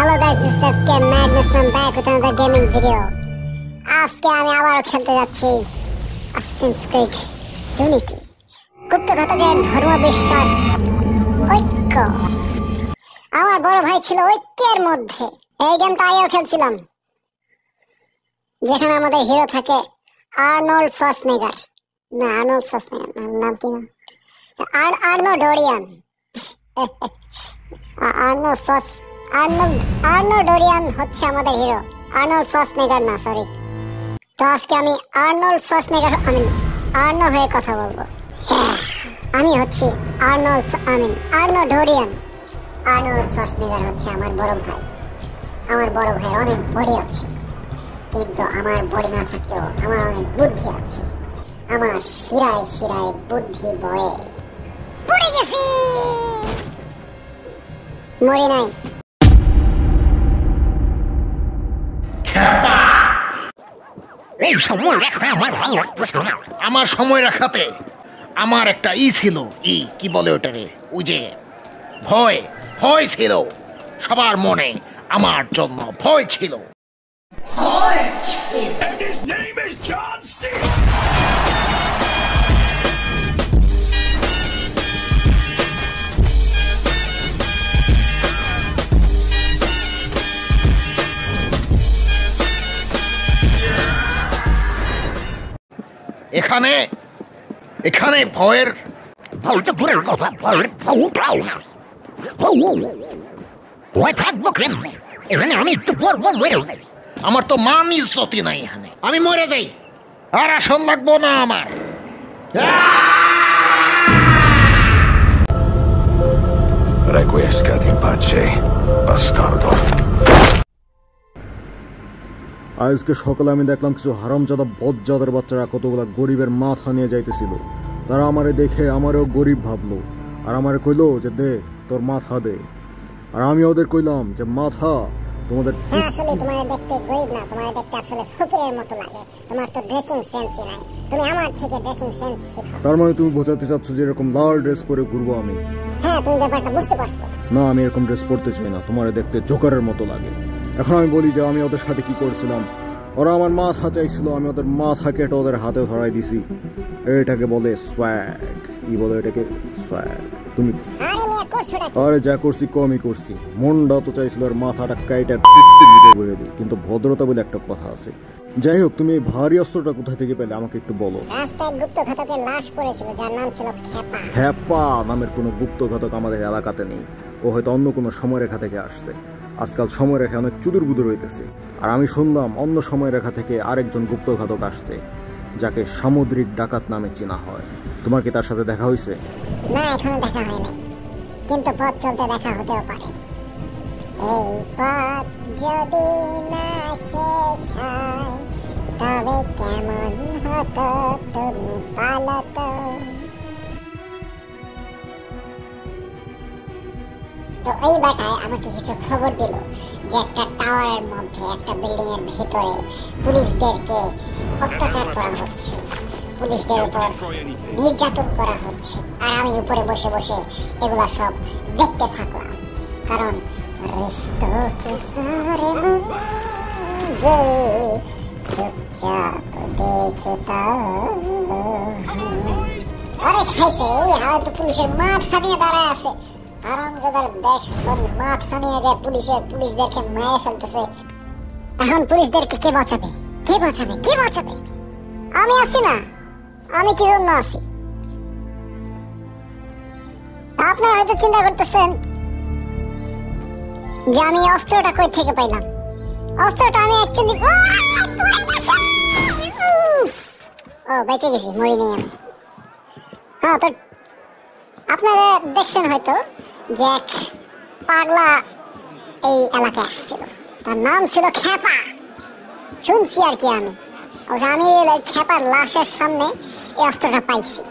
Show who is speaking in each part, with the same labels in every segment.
Speaker 1: Hello guys, this is FK Madness and I'm back with another gaming video. আজকে আমি আবারও খেলতে যাচ্ছি Assassin's Creed Unity। গুপ্তঘাতকের ধর্ম বিশ্বাস ঐক্য। আমার বড় ভাই ছিল ঐক্যের মধ্যে। এই গেমটা আগেও খেলছিলাম, যেখানে আমাদের হিরো থাকে আর্নল্ড শোয়ার্জনেগার। না, আর্নল্ড শোয়ার্জনেগার নাম কি না, আর্নোডোরিয়ান। আর্নোডোরিয়ান হচ্ছে আমাদের হিরো, আর্নল্ড শোয়ার্জনেগার না, সরি। তো আজকে আমি আর্নল্ড শোয়ার্জনেগার আর্নো হয়ে কথা বলবো। আমি হচ্ছি আর্নোডোরিয়ান। আর্নল্ড শোয়ার্জনেগার হচ্ছে আমার বড় ভাই। আমার বড় ভাইয়ের অনেক বডি আছে, কিন্তু আমার বডি না থাকলেও আমার অনেক বুদ্ধি আছে। আমার শিরায় শিরায় বুদ্ধি বয়ে। পড়ে গেছি, মরি নাই।
Speaker 2: আমার সময় রাখাতে আমার একটা ছিল, কি বলে ওটারে, ওই যে ভয় ভয় ছিল সবার মনে, আমার জন্য ভয় ছিল। এখানে এখানে ভয়ের আমার তো মান ইজ্জতি নাই, এখানে আমি মরে যাই, আর আসন লাগবো না আমার।
Speaker 3: Requiescat in pace, bastardo.
Speaker 4: আজকে সকালে আমি দেখলাম কিছু হারামজাদা বজ্জাদের বাচ্চারা কতগুলা গরিবের মাথা নিয়ে যাইতেছিল। তারা আমারে দেখে আমারও গরিব ভাবলো, আর আমারে কইলো যে দে তোর মাথা দে। আর আমি ওদের কইলাম যে মাথা তোমাদের।
Speaker 1: আসলে তোমার দেখতে গরিব না, তোমার দেখতে আসলে ফকিরের মতো লাগে। তোমার তো ড্রেসিং সেন্সই নাই, তুমি আমার থেকে ড্রেসিং সেন্স শিখো।
Speaker 4: তার মানে তুমি বোঝাতে চাচ্ছ যে এরকম লাল ড্রেস পরে ঘুরবো আমি?
Speaker 1: হ্যাঁ, তুমি ব্যাপারটা বুঝতে পারছো
Speaker 4: না, আমি এরকম ড্রেস পরতে চাই না, তোমারে দেখতে জোকারের মতো লাগে। এখন আমি বলি যে আমি ওদের সাথে কি করছিলাম। ওরা আমার মাথা চাইছিল, আমি ওদের মাথা কেটে ওদের হাতে ধরাই দিছি। এটাকে বলে সোয়াগ। কি বলে এটাকে? সোয়াগ। তুমি আরে যা করছি কমই করছি। মনটা তো চাইছিল আর মাথাটা কাইটা বেড়ে দিই, কিন্তু ভদ্রতা বলে একটা কথা আছে। যাই হোক, তুমি এই ভারী অস্ত্রটা কোথা থেকে পেলে আমাকে একটু বলো।
Speaker 1: রাস্তায় গুপ্তঘাতকের লাশ পড়েছিল, যার নাম ছিল খেপা।
Speaker 4: খেপা নামের কোনো গুপ্তঘাতক আমাদের এলাকাতে নেই। ও হয়তো অন্য কোনো সময়রেখা থেকে আসছে। আজকাল সময়রেখা অনেক চুদুর বুদুর হইতেছে। আর আমি শুনলাম অন্য সময়রেখা থেকে আরেকজন গুপ্তঘাতক আসছে, যাকে সামুদ্রিক ডাকাত নামে চেনা হয়। তোমার কি তার সাথে দেখা হয়েছে?
Speaker 1: না, এখনো দেখা হয় নাই, কিন্তু পথ চলতে দেখা হতেও পারে। এই পথ যদি না শেষ হয়, তবে কেমন হতো তুমি পালাতো। তো এই বাটায় আমাকে কিছু খবর দিল যে একটা টাওয়ারের মধ্যে, একটা বিল্ডিং এর ভিতরে পুলিশদেরকে অত্যাচার করা হচ্ছে, পুলিশদের উপর নির্যাতন করা হচ্ছে। আর আমি উপরে বসে বসে এগুলা সব দেখতে থাকলাম, কারণ অনেক খাইছে। এই হয়তো পুলিশের মাথা নিয়ে দাঁড়ায় আছে। পুলিশদেরকে মেরে ফেলতেছে। এখন পুলিশদেরকে কে বাঁচাবে? কে বাঁচাবে? কে বাঁচাবে? আমি আছি না? আমি কি জন্য আছি? আপনারা হয়তো চিন্তা করতেছেন যে আমি অস্ত্রটা কই থেকে পাইলাম। অস্ত্রটা আমি অ্যাকচুয়ালি বেঁচে গেছি, মরি নেই আমি। হ্যাঁ, তো আপনারা দেখছেন হয়তো যে এক পাগলা এই এলাকায় আসছিল, তার নাম ছিল খেপা। শুনছি আর কি আমি খেপার লাশের সামনে এই অস্ত্রটা পাইছি।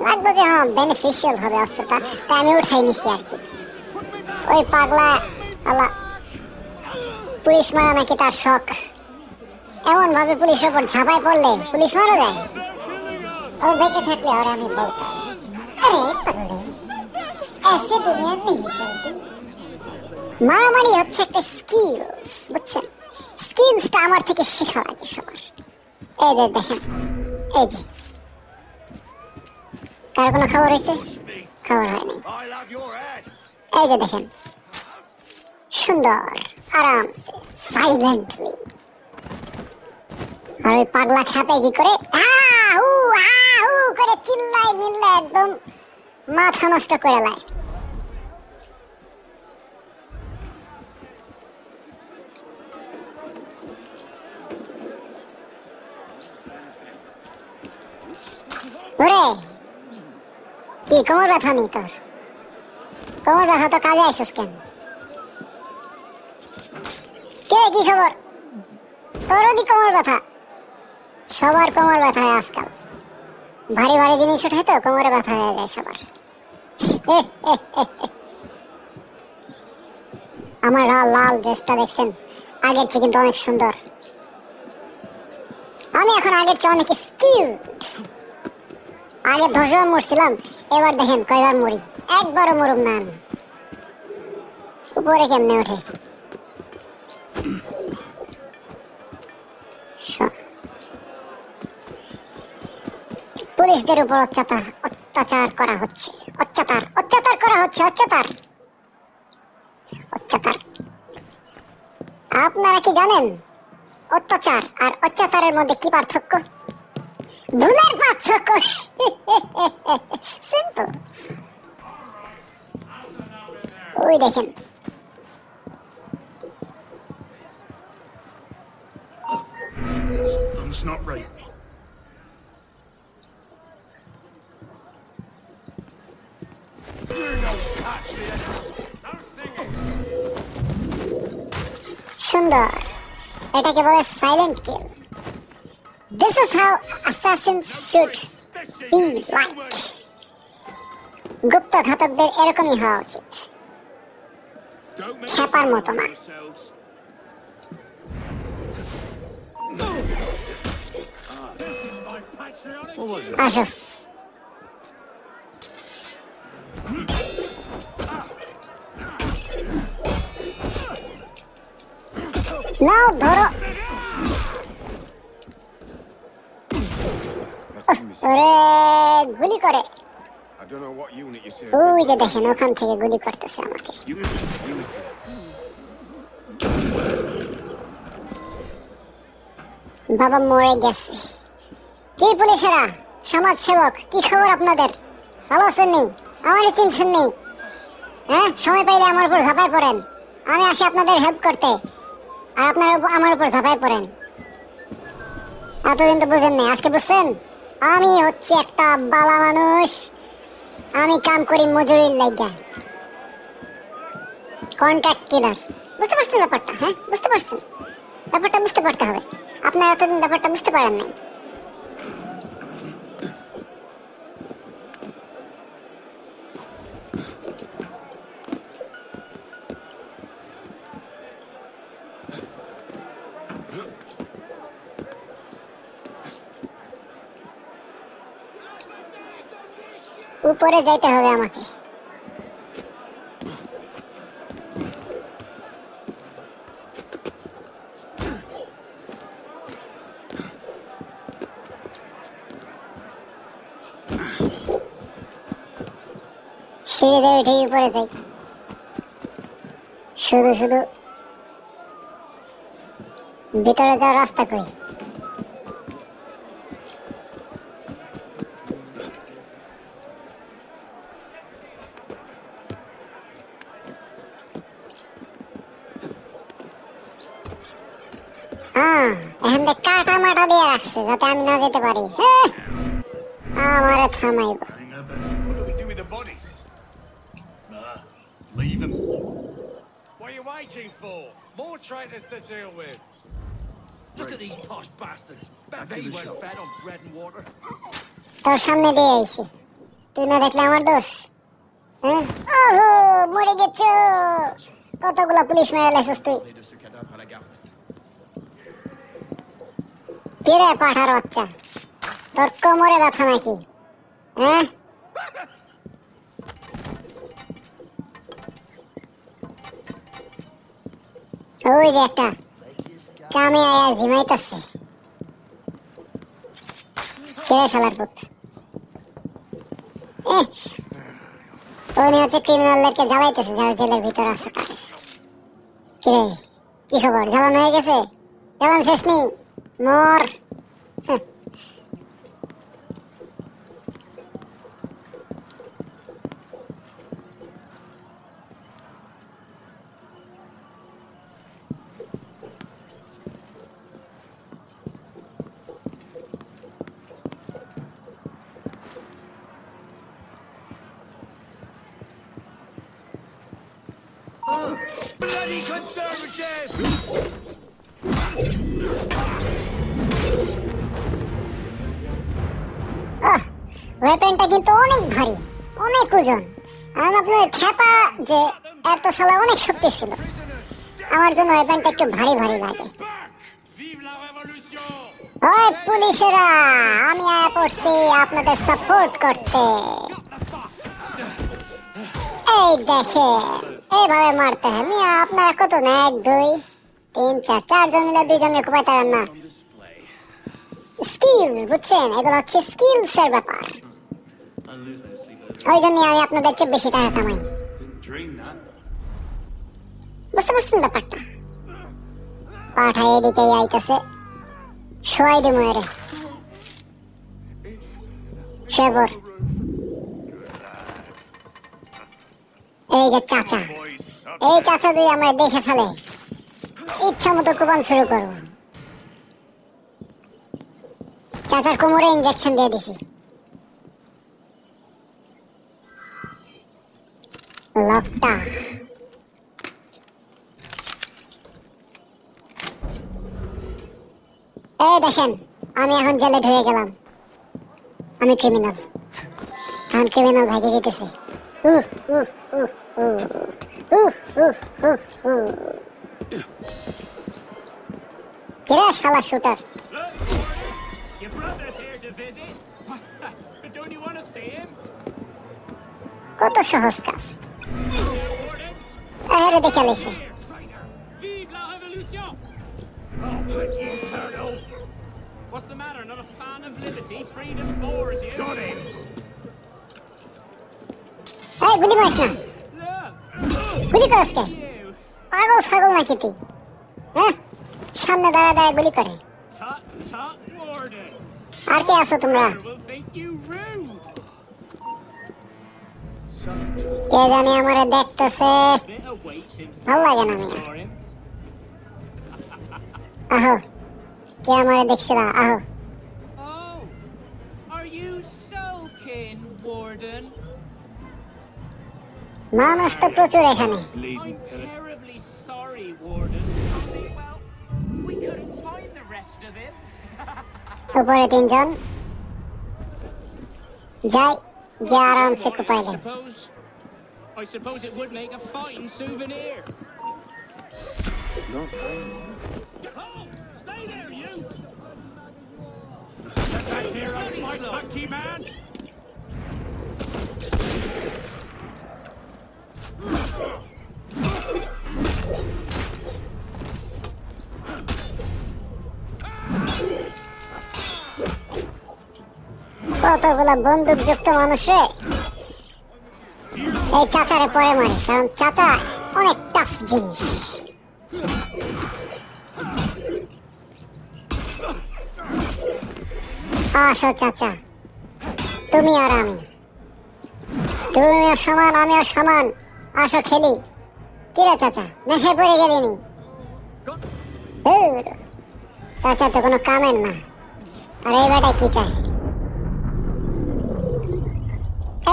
Speaker 1: লাগলো যে হ্যাঁ বেনিফিশিয়াল হবে অস্ত্রটা, তাই আমি উঠাই নিছি আর কি। ওই পাগলা পুলিশ মারা নাকি তার শখ। এমন ভাবে পুলিশের উপর ঝাঁপায় পড়লে পুলিশ মারা যায়। ও বেঁচে থাকলে আর আমি বলতাম, अरे पगले, ऐसे दुनिया नहीं चलती। মারামারি হচ্ছে একটা স্কিলস, বুঝছেন? স্কিলসটা আমার থেকে শেখা লাগে সবার। এই যে দেখেন, এই যে কার কোনো খবর হয়েছে? খবর হয়নি। এই যে দেখেন, সুন্দর আরামসে সাইলেন্টলি। আর ওই পাগলা খাপে কি করে করে চিল্লায় মিল্লায় একদম মাথা নষ্ট করে লায়। ওরে কি কোমর ব্যথা নেই তোর? কোমর ব্যথা তো কাজে আসিস কেন? কে কি খবর? তোরও কি কোমর ব্যথা? সবার কোমর ব্যথা হয় আজকাল। ভারী ভারী জিনিস ওঠায় তো কোমরে ব্যথা হয়ে যায় সবার। আমার লাল ড্রেসটা দেখছেন? আগের চেয়ে কিন্তু অনেক সুন্দর। আমি এখন আগের চেয়ে অনেক স্কিলড। আগে ধসে মরছিলাম, এবার দেখেন কয়বার মরি। একবারও মরুম না আমি। উপরে কেমনে ওঠে? পুলিশদের উপর অত্যাচার করা হচ্ছে। অত্যাচার করা হচ্ছে। অত্যাচার। আপনারা কি জানেন অত্যাচার আর অত্যাচারের মধ্যে কি পার্থক্য? ভুলের পার্থক্য। সিম্পল। ওই দেখেন,
Speaker 3: It's not right.
Speaker 1: সুন্দর। এটাকে বলে silent kill. This is how assassins should be like. গুপ্ত ঘাতকদের এরকমই হওয়া উচিত, খেপার মতো না। আসো। নাও ধরো। ওরে গুলি করে। ওই যে দেখেন, ওখান থেকে গুলি করতেছে আমাকে। বাবা মরে গেছে। কি পুলিশেরা, সমাজ সেবক, কি খবর আপনাদের? ভালো আছেন নি? আমারই চিনছেন নি? হ্যাঁ, সময় পাইলে আমার উপর ঝাঁপায় পড়েন। আমি আসি আপনাদের হেল্প করতে, আর আপনারা আমার উপর ঝাঁপায় পড়েন। এতদিন তো বুঝেন নাই, আজকে বুঝছেন? আমি হচ্ছে একটা বালা মানুষ। আমি কাম করি মজুরির লাইগা, কন্ট্রাক্ট কিলার। বুঝতে পারছেন ব্যাপারটা? হ্যাঁ, বুঝতে পারছেন ব্যাপারটা? বুঝতে পারতে হবে। আপনারা এতদিন ব্যাপারটা বুঝতে পারেন নাই। উপরে যাইতে হবে আমাকে। সিঁড়ি দিয়ে উঠে উপরে যাই। শুধু শুধু ভিতরে যাওয়ার রাস্তা কই? এখান থেকে কাটা মাটা দিয়ে রাখছে যাতে আমি না যেতে পারি। আমারে থামাইব।
Speaker 5: What do we do with the bodies?
Speaker 3: Leave him.
Speaker 5: What are you waiting for? More traitors to deal with.
Speaker 6: Look at these posh bastards. Bet they weren't fed on bread and water.
Speaker 1: তোর সামনে দিয়ে আইছি, তুই না দেখলে আমার দোষ? হ্যাঁ, ওহো মরে গেছো। কতগুলা পুলিশ মেরে লাইছিস তুই। কে রে পাঠার বাচ্চা, তোর কোমরে ব্যথা নাকি? হ্যাঁ, ওই যে একটা কামে আয়া ঝিমাইতেছে। কে শালার পুত? উনি হচ্ছে ক্রিমিনালদেরকে জ্বালাইতেছে যারা জেলের ভিতরে আছে তাদের। কিরে, কি খবর? জ্বালানো হয়ে গেছে? জ্বালান শেষ নেই, মর।
Speaker 6: Bloody conservative!
Speaker 1: ওয়েপেনটা কিন্তু অনেক ভারী, অনেক ওজন। আর আপনার খেপা যে এত শালা অনেক শক্তি ছিল। আমার জন্য ওয়েপেনটা একটু ভারী ভারী লাগে।
Speaker 5: Vive la révolution!
Speaker 1: ওই পুলিশেরা, আমি আয়া পড়ছি আপনাদের সাপোর্ট করতে। এই দেখে, এইভাবে মারতে হয় মিয়া। আপনারা কত না? 1 2 3 4 4জন মিলে 2জনের কোপায় তারান না। স্কিলস, বুঝছেন? এগুলো হচ্ছে স্কিলসের ব্যাপার। ওই জন্য আমি আপনাদের চেয়ে বেশি টাকা কামাই। বুঝতে পারছেন ব্যাপারটা? পাঠায় এদিকে আইতেছে, শোয়াই দে ময়ূরে। শেবর, এই যে চাচা, এই চাচা যদি আমরা দেখে ফেলে, ইচ্ছা মতো কোপান শুরু করবো। চাচার কোমরে ইঞ্জেকশন দিয়ে দিছি। লকটা এই দেখেন, আমি এখন জেলে ঢুকে গেলাম। আমি ক্রিমিনাল, এখন ক্রিমিনাল ভাগে যেতেছে। কিরে শালা shooter,
Speaker 5: Your brother's here to visit. But don't you want to see him?
Speaker 1: কত সহজ কাজ।
Speaker 5: Warden,
Speaker 1: আরে দেখে লেছে।
Speaker 5: vive la révolution! What's the matter? Not a fan of liberty? Freedom bores you? Got him!
Speaker 1: এই গুলি করিস না,
Speaker 5: Look!
Speaker 1: গুলি করিস কে?
Speaker 5: You!
Speaker 1: পাগল ছাগল নাকি তুই? হ্যাঁ, সামনে দাঁড়া দাঁড়া গুলি করে।
Speaker 5: Tut tut, Warden!
Speaker 1: আর কে আছো তোমরা?
Speaker 5: Will think you rude!
Speaker 1: কে জানি আমারে দেখতেছে,
Speaker 5: Bit of weight since
Speaker 1: ভাল লাগে না মিয়া।
Speaker 5: saw him.
Speaker 1: আহো, কে আমারে দেখছিল? আহো।
Speaker 5: Oh! Are you sulking, Warden?
Speaker 1: মানুষ তো প্রচুর এখানে।
Speaker 5: I'm terribly sorry, Warden. Well, we couldn't find the rest of him.
Speaker 1: উপরে 3জন, যাই গিয়ে আরামসে কুপাই দেয়।
Speaker 5: I suppose it would make a fine souvenir. Oh, stay there, you! Get back here, my lucky man!
Speaker 1: কতগুলা বন্দুকযুক্ত মানুষ রে। এই চাচারে পরে মারি, কারণ চাচা অনেক টাফ জিনিস। আসো চাচা, তুমি আর আমি, তুমিও সমান আমিও সমান। আসো খেলি। কিরে চাচা, নেশায় পড়ে গেলিনি? চাচা তো কোনো কামের না। আর এই বেটায় কি চায়?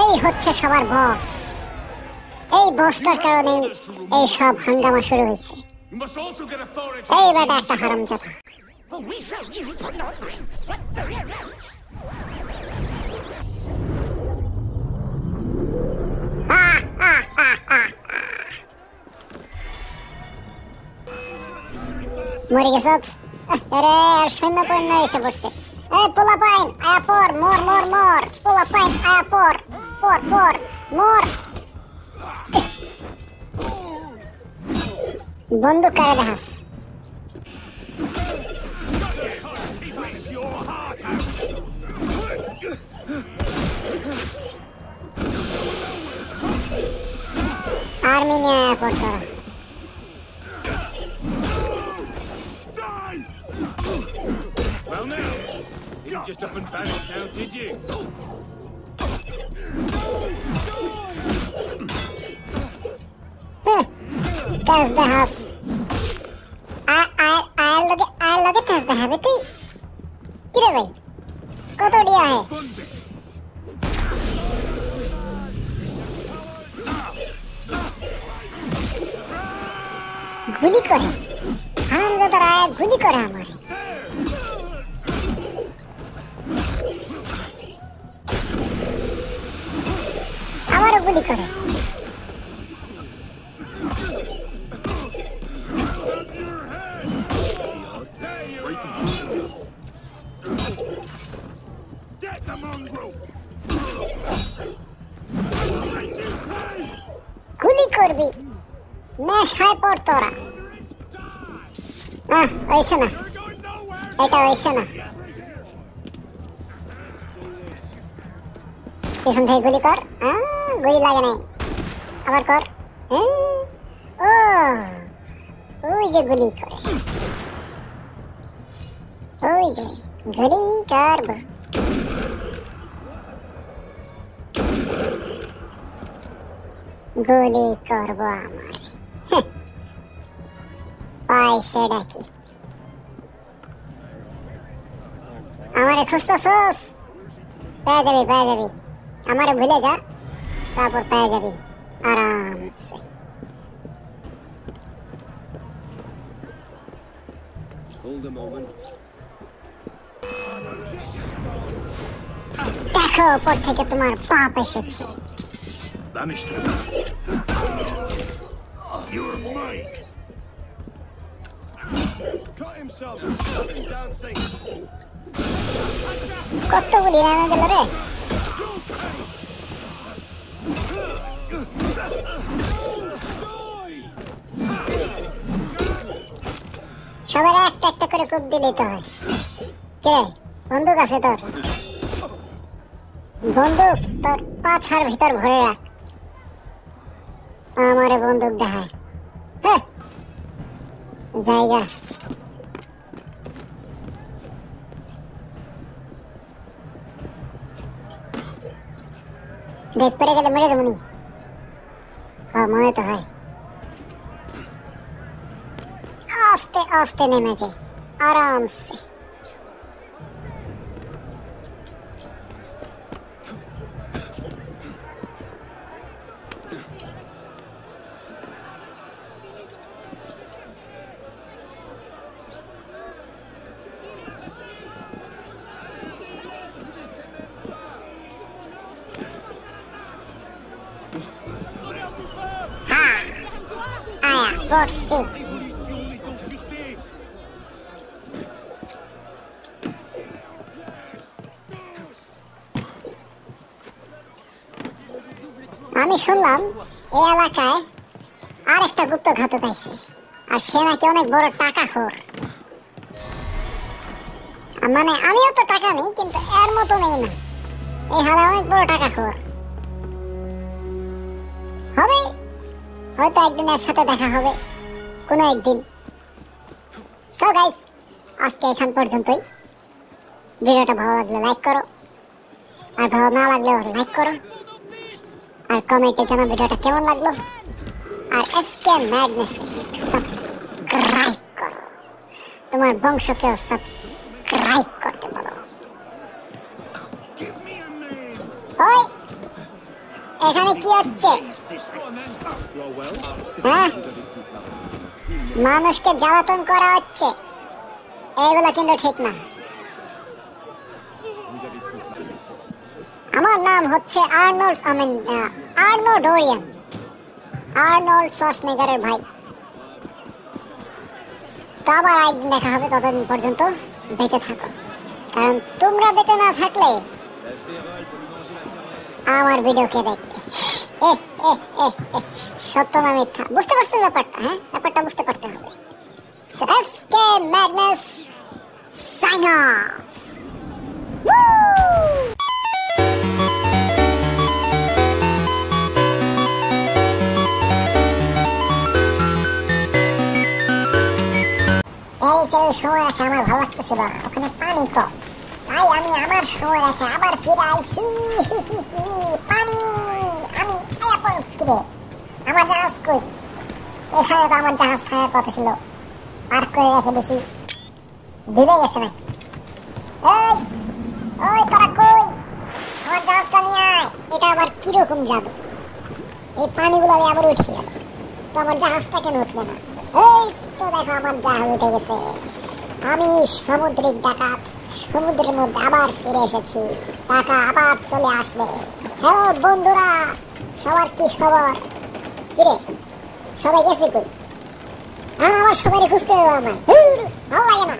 Speaker 1: এই হচ্ছে সবার বস। এই বসটার কারণেই এই সব হাঙ্গামা শুরু হয়েছে।
Speaker 5: You must also get authority.
Speaker 1: এই বেটা একটা হারামজাদা। মরে গেছ? আরে আর সৈন্য পণ্য এসে বসছে। এই পোলা পাইন আয়া পর, মর মর মর। পোলা পাইন আয়া পর, পর পর মর। বন্দুক কারে দেখাস? আর্মি নিয়ে পড়তো।
Speaker 7: Well now, didn't just up and back now, did you?
Speaker 1: That's the half. I'll look at that's the habit. Get away. কত ডিয়া হে? গুলি করে হারামজাদারা গুলি করে আমার। আমারও গুলি করে।
Speaker 6: Get the mongrel!
Speaker 1: গুলি করবি নেশায় পড় তোরা। হয়েছে না, এটা হয়েছে না। পিছন থেকে গুলি কর। গুলি লাগে নাই, আবার কর। ও ওই যে গুলি করে, ওই যে গুলি করব। গুলি করব আমার পাইছে ডাকি। আমারে খুঁজতেছস? পেয়ে যাবি, পেয়ে যাবি। আমারে ভুলে যা, তারপর পেয়ে যাবি আরামসে। দেখো ওপর থেকে তোমার পাপ এসেছে।
Speaker 6: Vanished. You're mine. Cut himself. Shut him down safe.
Speaker 1: কতগুলি রানা গেল রে। সবার একটা একটা করে কূপ দিলেই তো হয়। কে বন্দুক আছে তোর? বন্দুক তোর পাছার ভিতর ভরে রাখ। আমারে বন্দুক দেখায়। হ্যাঁ জায়গা দেখ, পড়ে গেলে মেরে দেবনি। হ্যাঁ মনে তো হয়। আস্তে আস্তে নেমে যাই আরামসে। পড়ছি। আমি শুনলাম এই এলাকায় আর একটা গুপ্তঘাতক আছে, আর সে নাকি অনেক বড় টাকাখোর। মানে আমিও তো টাকা নেই, কিন্তু এর মতো নেই না। এই হালা অনেক বড় টাকাখোর হবে। হয়তো একদিন এর সাথে দেখা হবে কোনো একদিন। সো গাইস, আজকে এখান পর্যন্তই। ভিডিওটা ভালো লাগলে লাইক করো, আর ভালো না লাগলেও লাইক করো, আর কমেন্টে জানাও ভিডিওটা কেমন লাগলো। আর এফকে ম্যাডনেস সাবস্ক্রাইব করো, তোমার বংশকেও সাবস্ক্রাইব করতে বলো। ওই এখানে কি হচ্ছে? হ্যাঁ, মানুষকে জ্বালাতন করা হচ্ছে, এগুলো কিন্তু ঠিক না। আমার নাম হচ্ছে আর্নোল্ড শোয়ার্জনেগারের ভাই। তো আবার একদিন দেখা হবে, ততদিন পর্যন্ত বেঁচে থাকো, কারণ তোমরা বেঁচে না থাকলে আমার ভিডিও কে দেখবে? এ এ এ এ, সত্য না মিথ্যা বুঝতে পারছেন ব্যাপারটা? হ্যাঁ, ব্যাপারটা বুঝতে পারতে হবে। এফকে ম্যাগনাস সাইন অফ। এই ছেলের সময় রাখে আমার ভালো লাগতেছিল, ওখানে পানি কম, তাই আমি আমার সময় রাখে আবার ফিরে আইছি। পানি আমি কিরে আমার জাহাজ কই? এখানে তো আমার জাহাজ থাকার কথা ছিল, পার্ক করে রেখে দিছি, ডুবে গেছে নাকি? এই ওই তোরা কই? আমার জাহাজটা নিয়ে আয়। এটা আবার কিরকম জাদু? এই পানিগুলো আমি আবার উঠে গেল, তো আমার জাহাজটা কেন উঠবে না? এই তো দেখো আমার জাহাজ উঠে গেছে। আমি সামুদ্রিক ডাকাত সমুদ্রের মধ্যে আবার ফিরে এসেছি, টাকা আবার চলে আসবে। হ্যালো বন্ধুরা, সবার কি খবর? কিরে সবাই গেছে কই? আমার সবাই খুঁজতে হবে, আমার ভালো লাগে না।